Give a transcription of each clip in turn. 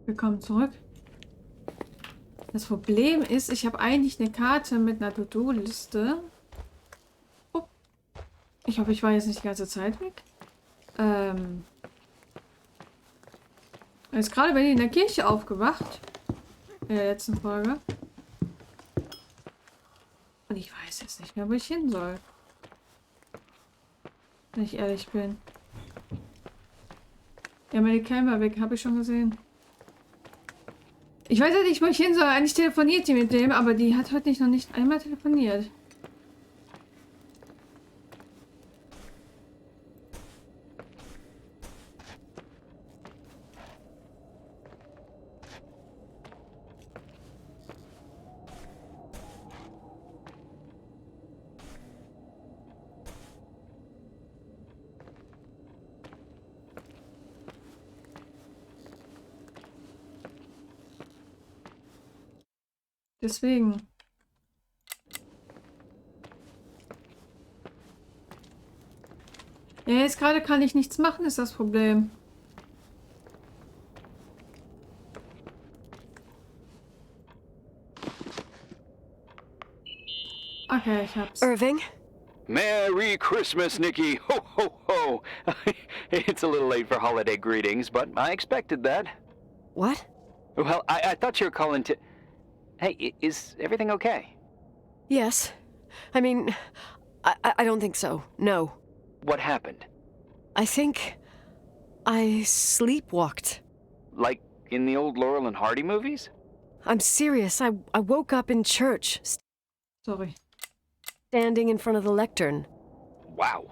Willkommen zurück. Das Problem ist, ich habe eigentlich eine Karte mit einer To-Do-Liste. Oh. Ich hoffe, ich war jetzt nicht die ganze Zeit weg. Ist gerade in der Kirche aufgewacht. In der letzten Folge. Und ich weiß jetzt nicht mehr, wo ich hin soll. Wenn ich ehrlich bin. Ja, meine Camera weg, habe ich schon gesehen. Ich weiß ja nicht, wo ich hin soll. Eigentlich telefoniert die mit dem, aber die hat heute noch nicht einmal telefoniert. Deswegen. Ja, jetzt gerade kann ich nichts machen, ist das Problem. Okay, ich hab's. Irving? Merry Christmas, Nikki! Ho, ho, ho! It's a little late for holiday greetings, but I expected that. What? Well, I thought you were calling to... Hey, is everything okay? Yes. I mean, I don't think so. No. What happened? I think I sleepwalked. Like in the old Laurel and Hardy movies? I'm serious. I woke up in church, Sorry. standing in front of the lectern. Wow.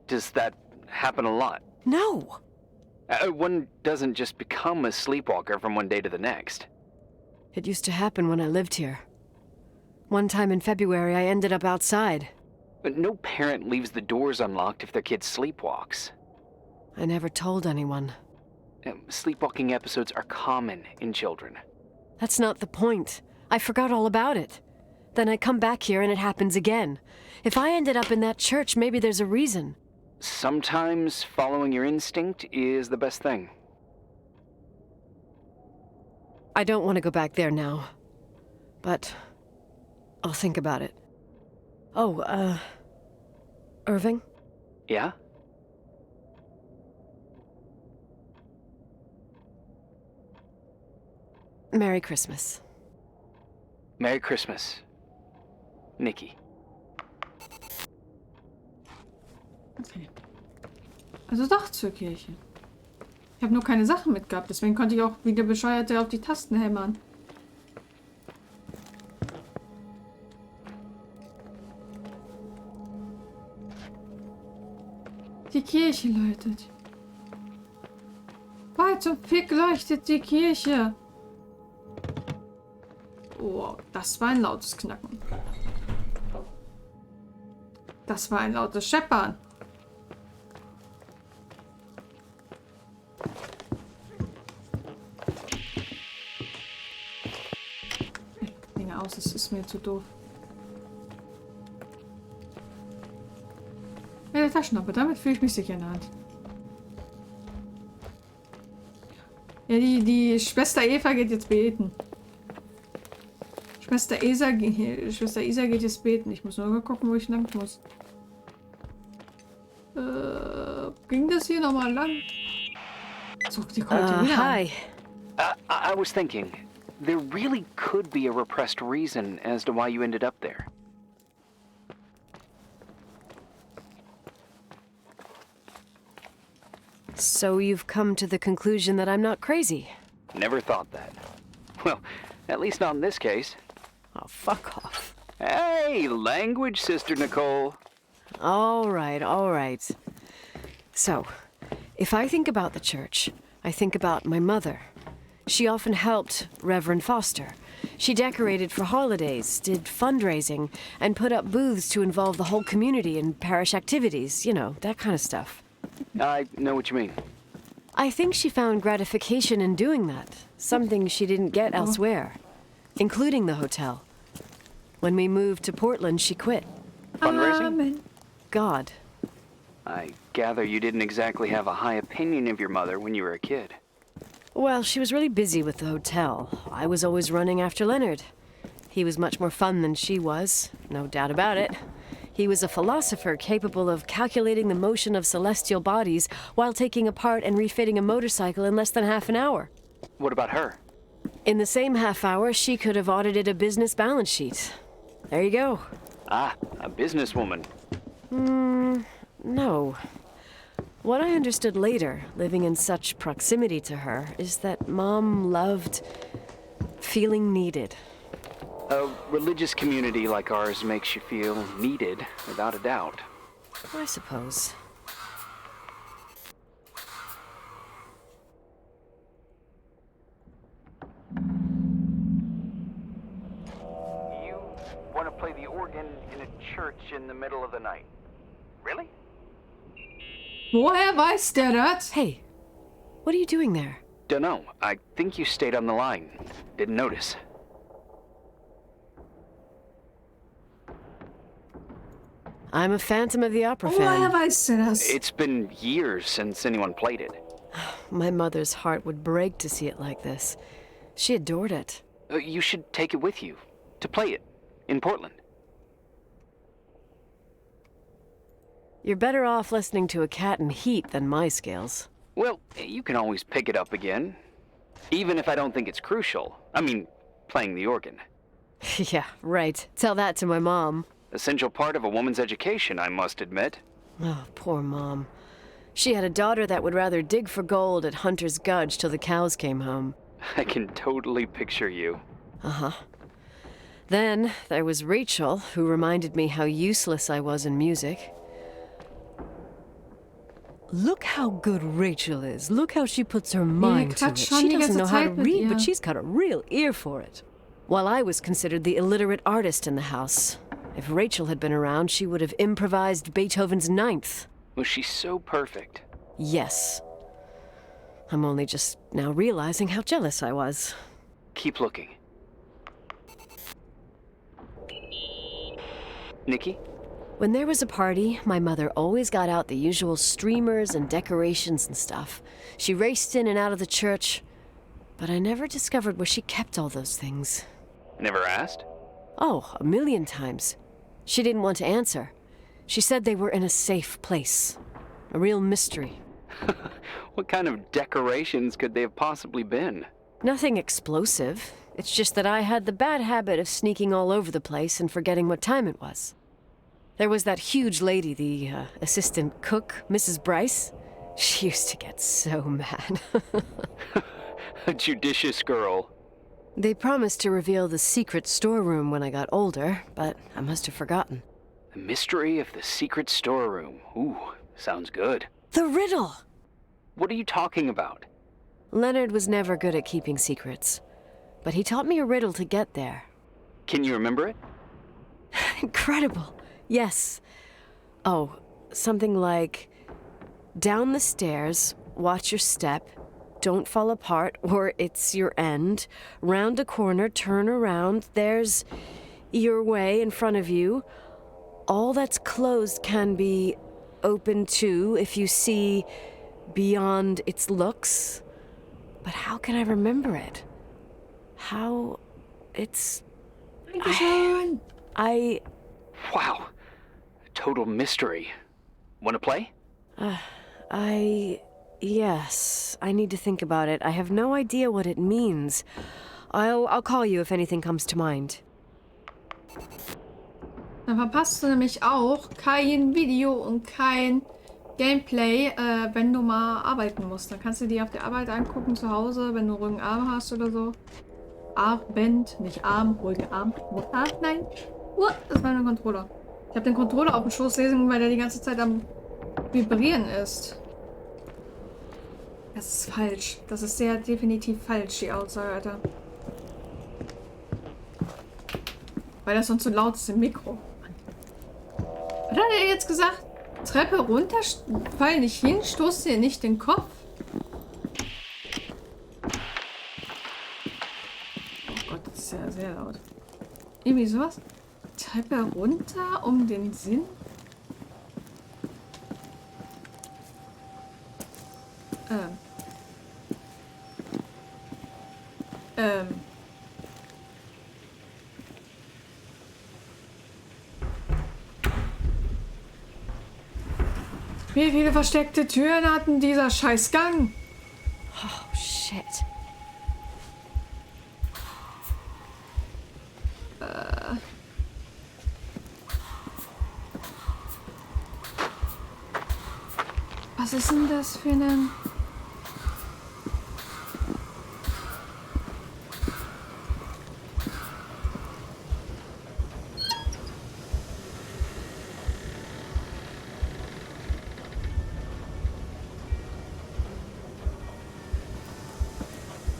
Does that happen a lot? No. One doesn't just become a sleepwalker from one day to the next. It used to happen when I lived here. One time in February, I ended up outside. But no parent leaves the doors unlocked if their kid sleepwalks. I never told anyone. Sleepwalking episodes are common in children. That's not the point. I forgot all about it. Then I come back here and it happens again. If I ended up in that church, maybe there's a reason. Sometimes following your instinct is the best thing. I don't want to go back there now. But I'll think about it. Oh, Irving? Yeah? Merry Christmas. Merry Christmas, Nikki. Okay. Also doch zur Kirche. Ich habe nur keine Sachen mitgehabt, deswegen konnte ich auch wieder Bescheuerte auf die Tasten hämmern. Die Kirche läutet. Weit zum Fick leuchtet die Kirche. Oh, das war ein lautes Knacken. Das war ein lautes Scheppern. Dinge aus, es ist mir zu doof. Ja, der Taschenlampe, damit fühle ich mich sicher in der Hand. Ja, die Schwester Eva geht jetzt beten. Schwester Isa geht jetzt beten. Ich muss nur mal gucken, wo ich lang muss. Ging das hier nochmal lang? So, die kommt hier wieder an. Hi. I was thinking, there really could be a repressed reason as to why you ended up there. So you've come to the conclusion that I'm not crazy? Never thought that. Well, at least not in this case. Oh, fuck off. Hey, language, Sister Nicole. All right, all right. So, if I think about the church, I think about my mother. She often helped Reverend Foster. She decorated for holidays, did fundraising, and put up booths to involve the whole community in parish activities, you know, that kind of stuff. I know what you mean. I think she found gratification in doing that, something she didn't get elsewhere, including the hotel. When we moved to Portland, she quit. Fundraising? Amen. God. I gather you didn't exactly have a high opinion of your mother when you were a kid. Well, she was really busy with the hotel. I was always running after Leonard. He was much more fun than she was, no doubt about it. He was a philosopher capable of calculating the motion of celestial bodies while taking apart and refitting a motorcycle in less than half an hour. What about her? In the same half hour, she could have audited a business balance sheet. There you go. Ah, a businesswoman. No. What I understood later, living in such proximity to her, is that Mom loved feeling needed. A religious community like ours makes you feel needed, without a doubt. I suppose. You want to play the organ in a church in the middle of the night? Really? Woher weiß der das? Hey, what are you doing there? Dunno. I think you stayed on the line. Didn't notice. I'm a Phantom of the Opera Woher fan. weiß der das? It's been years since anyone played it. My mother's heart would break to see it like this. She adored it. You should take it with you. To play it. In Portland. You're better off listening to a cat in heat than my scales. Well, you can always pick it up again. Even if I don't think it's crucial. I mean, playing the organ. Yeah, right. Tell that to my mom. Essential part of a woman's education, I must admit. Oh, poor Mom. She had a daughter that would rather dig for gold at Hunter's Gulch till the cows came home. I can totally picture you. Uh-huh. Then there was Rachel, who reminded me how useless I was in music. Look how good Rachel is. Look how she puts her mind to it. quatscht schon She die doesn't ganze know how to Zeit mit read, ihr. but she's got a real ear for it. While I was considered the illiterate artist in the house, if Rachel had been around, she would have improvised Beethoven's Ninth. Was she so perfect? Yes. I'm only just now realizing how jealous I was. Keep looking. Nikki? When there was a party, my mother always got out the usual streamers and decorations and stuff. She raced in and out of the church, but I never discovered where she kept all those things. Never asked? Oh, a million times. She didn't want to answer. She said they were in a safe place. A real mystery. What kind of decorations could they have possibly been? Nothing explosive. It's just that I had the bad habit of sneaking all over the place and forgetting what time it was. There was that huge lady, the assistant cook, Mrs. Bryce. She used to get so mad. A judicious girl. They promised to reveal the secret storeroom when I got older, but I must have forgotten. The mystery of the secret storeroom. Ooh, sounds good. The riddle! What are you talking about? Leonard was never good at keeping secrets, but he taught me a riddle to get there. Can you remember it? Incredible. Yes. Oh, something like, down the stairs, watch your step, don't fall apart, or it's your end. Round a corner, turn around, there's your way in front of you. All that's closed can be open too if you see beyond its looks. But how can I remember it? How it's... Dankeschön. I... Wow. A total mystery. Want to play? Yes, I need to think about it. I have no idea what it means. I'll call you if anything comes to mind. Dann verpasst du nämlich auch kein Video und kein Gameplay, wenn du mal arbeiten musst. Dann kannst du die auf der Arbeit angucken, zu Hause, wenn du ruhigen Arm hast oder so. Abend, nicht Arm, ruhigen Arm. Nein. Das war mein Controller. Ich habe den Controller auf dem Schoß lesen, weil der die ganze Zeit am Vibrieren ist. Das ist falsch. Das ist sehr definitiv falsch, die Aussage, Alter. Weil das sonst so laut ist im Mikro. Was hat er jetzt gesagt? Treppe runter, fall nicht hin, stoß dir nicht den Kopf. Oh Gott, das ist ja sehr laut. Irgendwie sowas. Treppe runter um den Sinn. Wie viele versteckte Türen hatten dieser Scheißgang? Oh, shit. Was ist denn das für ein...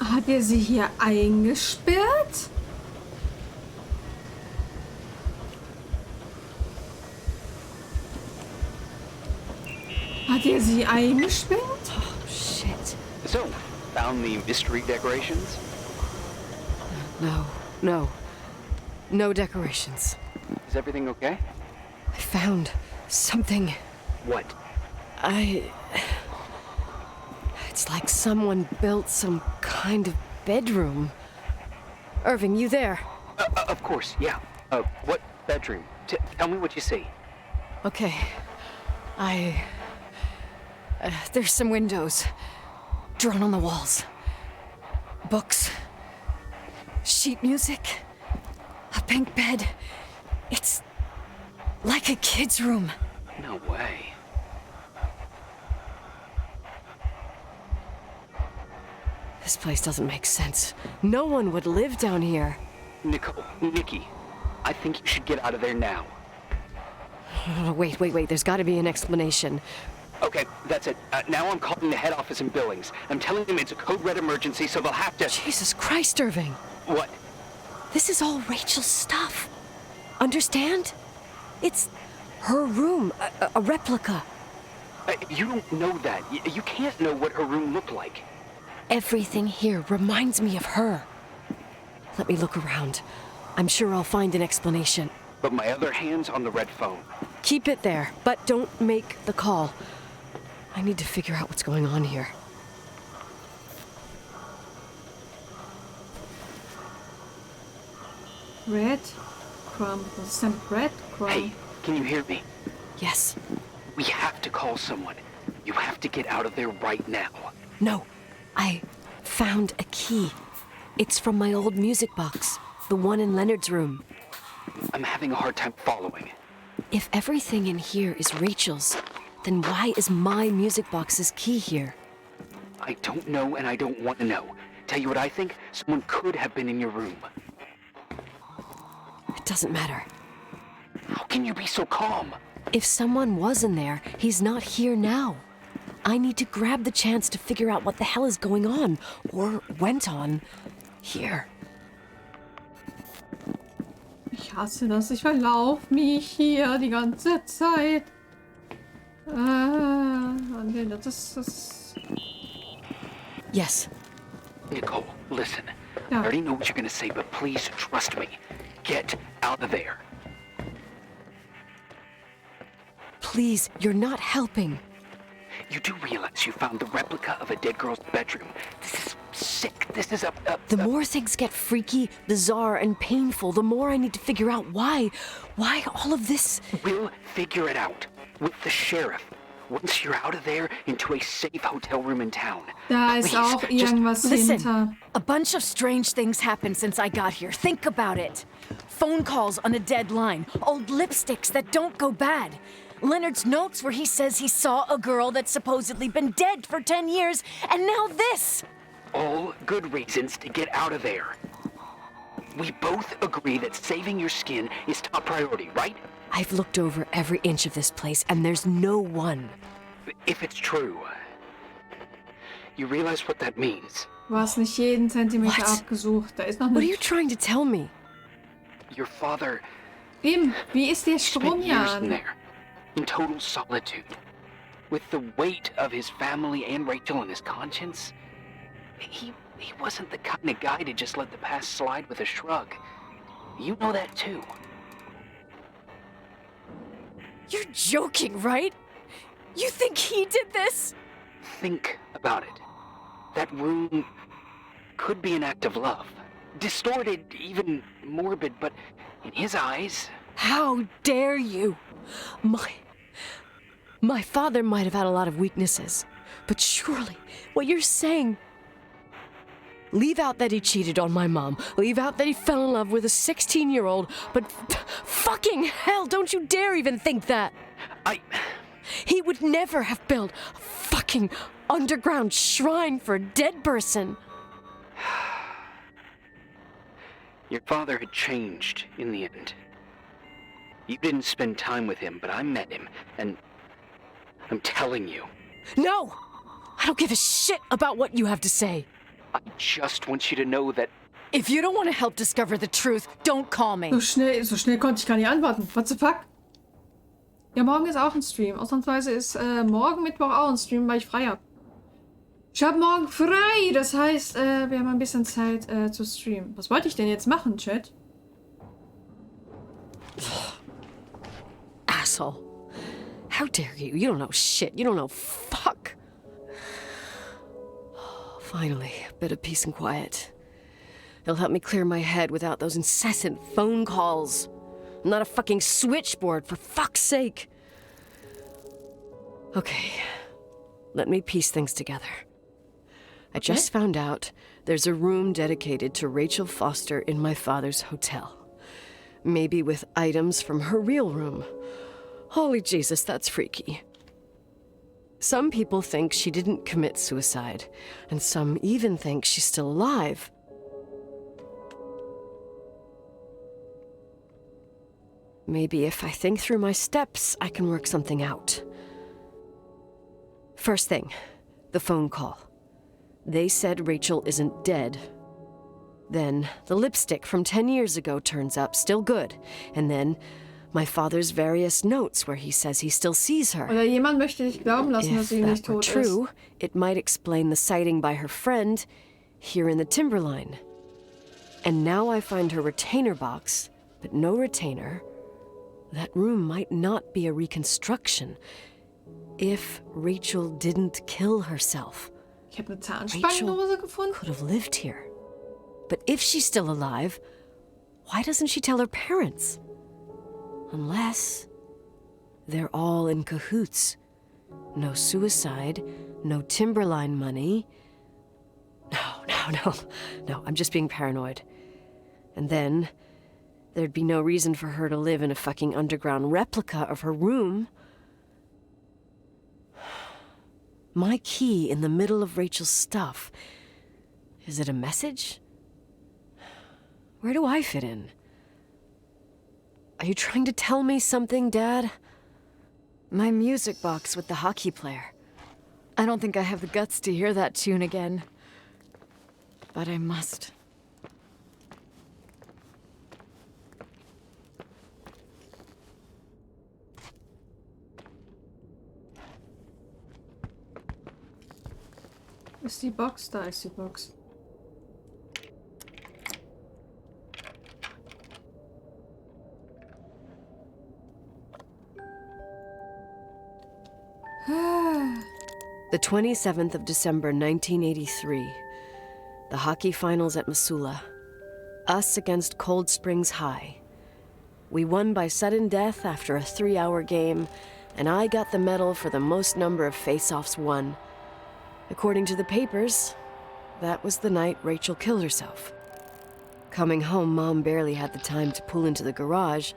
Hat er sie hier eingesperrt? Hat er sie eingesperrt? Oh, shit. So, found the mystery decorations? No decorations. Is everything okay? I found something. What? It's like someone built some kind of bedroom. Irving, you there? Of course, yeah. What bedroom? Tell me what you see. Okay. There's some windows drawn on the walls. Books. Sheet music. A pink bed. It's like a kid's room. No way. This place doesn't make sense. No one would live down here. Nikki, I think you should get out of there now. Wait. There's got to be an explanation. Okay, that's it. Now I'm calling the head office in Billings. I'm telling them it's a code red emergency, so they'll have to... Jesus Christ, Irving. What? This is all Rachel's stuff. Understand? It's her room, a replica. You don't know that. You can't know what her room looked like. Everything here reminds me of her. Let me look around. I'm sure I'll find an explanation. But my other hand's on the red phone. Keep it there, but don't make the call. I need to figure out what's going on here. Red crumb. Some bread crumb. Hey, can you hear me? Yes. We have to call someone. You have to get out of there right now. No, I found a key. It's from my old music box, the one in Leonard's room. I'm having a hard time following. If everything in here is Rachel's, then why is my music box's key here? I don't know and I don't want to know. Tell you what I think? Someone could have been in your room. It doesn't matter. How can you be so calm? If someone was in there, he's not here now. I need to grab the chance to figure out what the hell is going on, or went on, here. Ich hasse das. Ich verlaufe mich hier die ganze Zeit. Nee, das ist... Yes. Nicole, listen. Yeah. I already know what you're gonna say, but please trust me. Get out of there. Please, you're not helping. You do realize you found the replica of a dead girl's bedroom. This is sick. This is The more things get freaky, bizarre, and painful, the more I need to figure out why all of this... We'll figure it out. With the sheriff. Once you're out of there, into a safe hotel room in town. Da ist Please, auch irgendwas Listen, hinter. a bunch of strange things happened since I got here. Think about it. Phone calls on a dead line, old lipsticks that don't go bad. Leonard's notes where he says he saw a girl that's supposedly been dead for 10 years, and now this! All good reasons to get out of there. We both agree that saving your skin is top priority, right? I've looked over every inch of this place, and there's no one. If it's true, you realize what that means. Du hast nicht jeden Zentimeter What? abgesucht. Da ist noch What are you nicht... trying to tell me? Your father Eben, wie ist der spent years in Stromjahren? there, in total solitude, with the weight of his family and Rachel on his conscience. He wasn't the kind of guy to just let the past slide with a shrug. You know that too. You're joking, right? You think he did this? Think about it. That room could be an act of love. Distorted, even morbid, but in his eyes... How dare you? My father might have had a lot of weaknesses, but surely what you're saying... Leave out that he cheated on my mom. Leave out that he fell in love with a 16-year-old, but fucking hell, don't you dare even think that! He would never have built a fucking underground shrine for a dead person. Your father had changed in the end. You didn't spend time with him, but I met him, and I'm telling you. No! I don't give a shit about what you have to say. I just want you to know that... If you don't want to help discover the truth, don't call me. So schnell konnte ich gar nicht antworten. What the fuck? Ja, morgen ist auch ein Stream. Ausnahmsweise ist morgen Mittwoch auch ein Stream, weil ich frei habe. Ich habe morgen frei. Das heißt, wir haben ein bisschen Zeit zu streamen. Was wollte ich denn jetzt machen, Chat? Asshole. How dare you? You don't know shit. You don't know fuck. Finally, a bit of peace and quiet. It'll help me clear my head without those incessant phone calls. I'm not a fucking switchboard, for fuck's sake. Okay, let me piece things together. I just found out there's a room dedicated to Rachel Foster in my father's hotel. Maybe with items from her real room. Holy Jesus, that's freaky. Some people think she didn't commit suicide, and some even think she's still alive. Maybe if I think through my steps, I can work something out. First thing, the phone call. They said Rachel isn't dead. Then the lipstick from 10 years ago turns up, still good. And then my father's various notes where he says he still sees her. Oder jemand möchte dich glauben lassen, dass If sie nicht that were tot true, ist. it might explain the sighting by her friend here in the timberline. And now I find her retainer box, but no retainer. That room might not be a reconstruction if Rachel didn't kill herself. Ich habe eine Zahnspangendose gefunden. Could have lived here. But if she's still alive, why doesn't she tell her parents? Unless they're all in cahoots. No suicide, no timberline money. No, I'm just being paranoid. And then there'd be no reason for her to live in a fucking underground replica of her room. My key in the middle of Rachel's stuff. Is it a message? Where do I fit in? Are you trying to tell me something, Dad? My music box with the hockey player. I don't think I have the guts to hear that tune again. But I must. Ist die Box? Da ist die Box. The 27th of December, 1983. The hockey finals at Missoula. Us against Cold Springs High. We won by sudden death after a 3-hour game, and I got the medal for the most number of face-offs won. According to the papers, that was the night Rachel killed herself. Coming home, Mom barely had the time to pull into the garage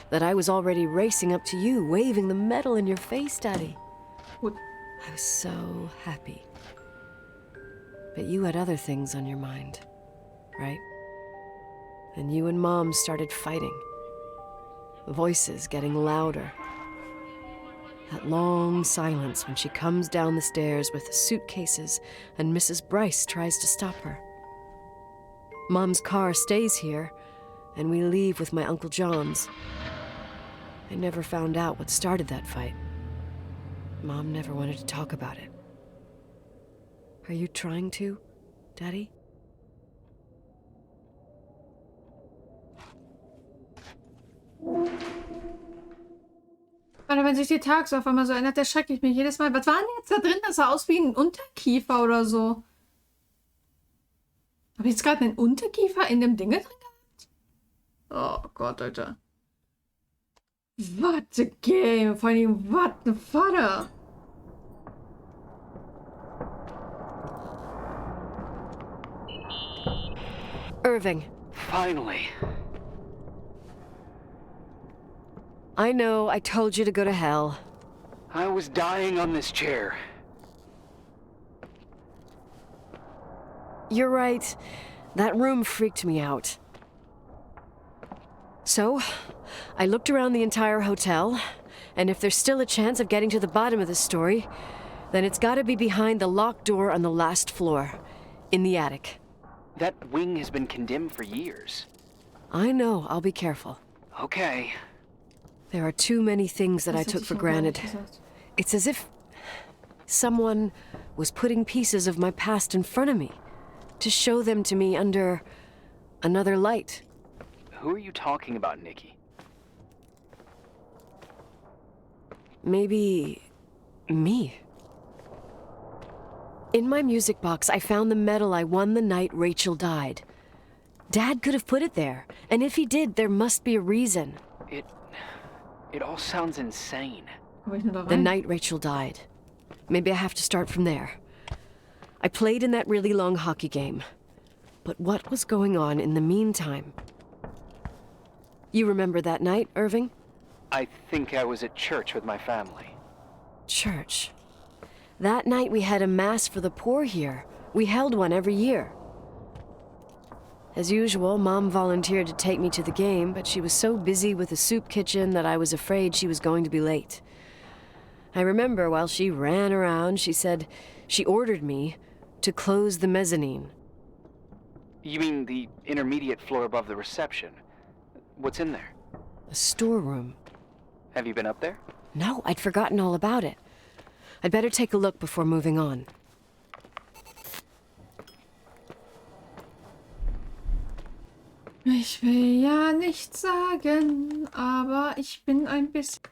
that I was already racing up to you, waving the medal in your face, Daddy. Gut. I was so happy. But you had other things on your mind, right? And you and Mom started fighting. Voices getting louder. That long silence when she comes down the stairs with the suitcases and Mrs. Bryce tries to stop her. Mom's car stays here, and we leave with my Uncle John's. I never found out what started that fight. Mom never wanted to talk about it. Are you trying to, Daddy? Alter, wenn sich die Tags auf einmal so ändert, erschrecke ich mich jedes Mal. Was war denn jetzt da drin? Das sah aus wie ein Unterkiefer oder so. Habe ich jetzt gerade einen Unterkiefer in dem Ding drin gehabt? Oh Gott, Alter. What a game. Vor allem, what the father? Irving, Finally. I know I told you to go to hell. I was dying on this chair. You're right. That room freaked me out. So, I looked around the entire hotel, and if there's still a chance of getting to the bottom of this story, then it's gotta be behind the locked door on the last floor, in the attic. That wing has been condemned for years. I know, I'll be careful. Okay. There are too many things that I took for granted. It's as if someone was putting pieces of my past in front of me to show them to me under another light. Who are you talking about, Nikki? Maybe me. In my music box, I found the medal I won the night Rachel died. Dad could have put it there, and if he did, there must be a reason. It all sounds insane. The night Rachel died. Maybe I have to start from there. I played in that really long hockey game. But what was going on in the meantime? You remember that night, Irving? I think I was at church with my family. Church. That night we had a mass for the poor here. We held one every year. As usual, Mom volunteered to take me to the game, but she was so busy with the soup kitchen that I was afraid she was going to be late. I remember while she ran around, she said she ordered me to close the mezzanine. You mean the intermediate floor above the reception? What's in there? A storeroom. Have you been up there? No, I'd forgotten all about it. I'd better take a look before moving on. Ich will ja nichts sagen, aber ich bin ein bisschen...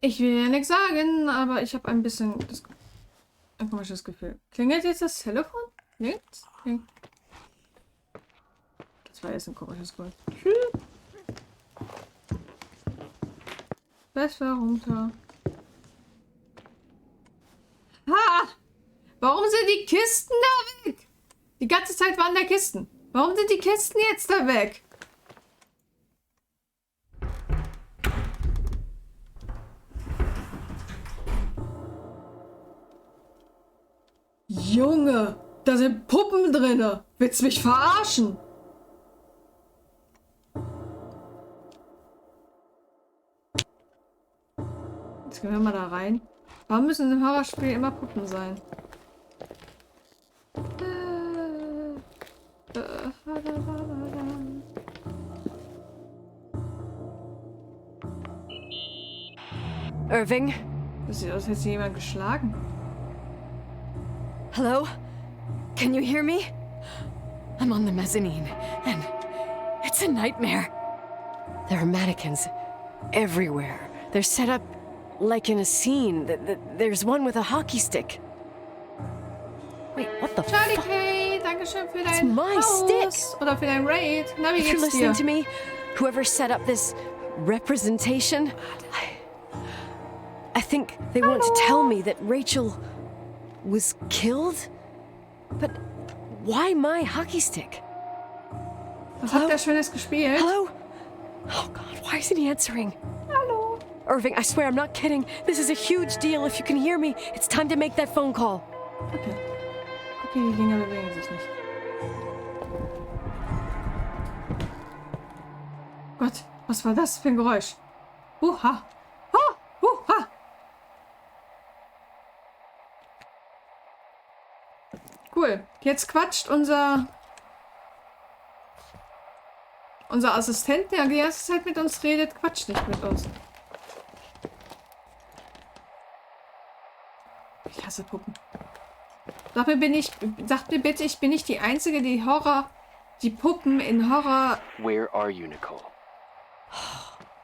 Ich will ja nichts sagen, aber ich habe ein bisschen... Ein komisches Gefühl. Klingelt jetzt das Telefon? Klingelt? Das war jetzt ein komisches Gefühl. Besser runter. Ha! Warum sind die Kisten da weg? Die ganze Zeit waren da Kisten. Warum sind die Kisten jetzt da weg? Junge, da sind Puppen drinne. Willst du mich verarschen? Jetzt gehen wir mal da rein. Warum müssen im Horrorspiel immer Puppen sein? Irving? Das sieht aus, als hätte sie jemand geschlagen. Hello? Can you hear me? I'm on the mezzanine, and it's a nightmare. There are mannequins everywhere. They're set up like in a scene. There's one with a hockey stick. Wait, what the Charlie fuck? Kay, danke schön für dein my Haus. stick. Oder für dein Raid. Na, wie If you're geht's listening dir? to me, whoever set up this representation, I think they want to tell me that Rachel was killed? But why my hockey stick? Was habt ihr Schönes gespielt? Hello? Oh God, why isn't he answering? Hallo. Irving, I swear I'm not kidding. This is a huge deal. If you can hear me, it's time to make that phone call. Okay. Okay, die Dinger bewegen sich nicht. Gott, was war das für ein Geräusch? Huha. Ha, huha. Cool. Jetzt quatscht unser Assistent, der die ganze Zeit mit uns redet, quatscht nicht mit uns. Ich hasse Puppen. Sag mir bitte, ich bin nicht die Einzige, die Puppen in Horror... Where are you, Nicole?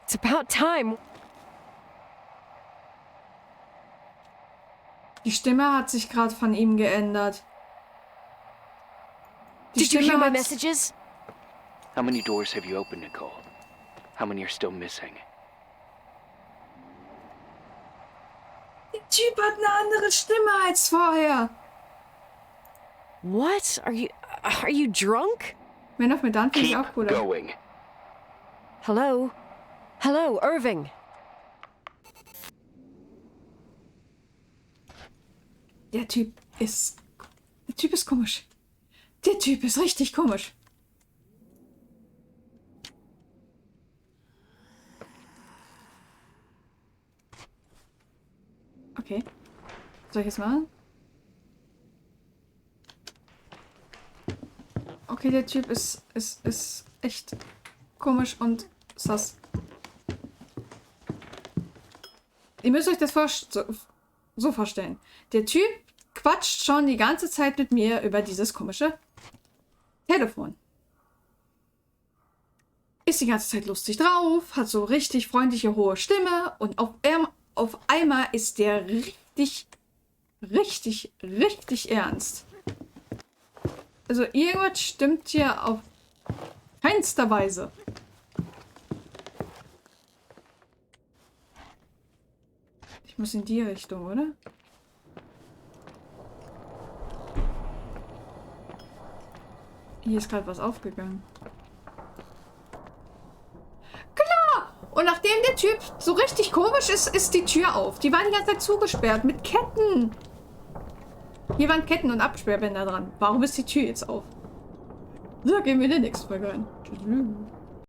It's about time. Die Stimme hat sich gerade von ihm geändert. Die Did you hear Stimme my hat... messages? How many doors have you opened, Nicole? How many are still missing? Der Typ hat eine andere Stimme als vorher. What? Are you drunk? Man of Medan finde ich Keep auch cooler. going. Hello? Hello, Irving. Der Typ ist komisch. Der Typ ist richtig komisch. Okay. Soll ich jetzt machen? Okay, der Typ ist echt komisch und sass. Ihr müsst euch das so vorstellen. Der Typ quatscht schon die ganze Zeit mit mir über dieses komische Telefon. Ist die ganze Zeit lustig drauf, hat so richtig freundliche, hohe Stimme und auf einmal ist der richtig ernst. Also irgendwas stimmt hier auf keinster Weise. Ich muss in die Richtung, oder? Hier ist gerade was aufgegangen. Klar! Und nachdem der Typ so richtig komisch ist, ist die Tür auf. Die war die ganze Zeit zugesperrt mit Ketten. Hier waren Ketten und Absperrbänder dran. Warum ist die Tür jetzt auf? So, gehen wir in der nächsten Folge rein. Tschüss.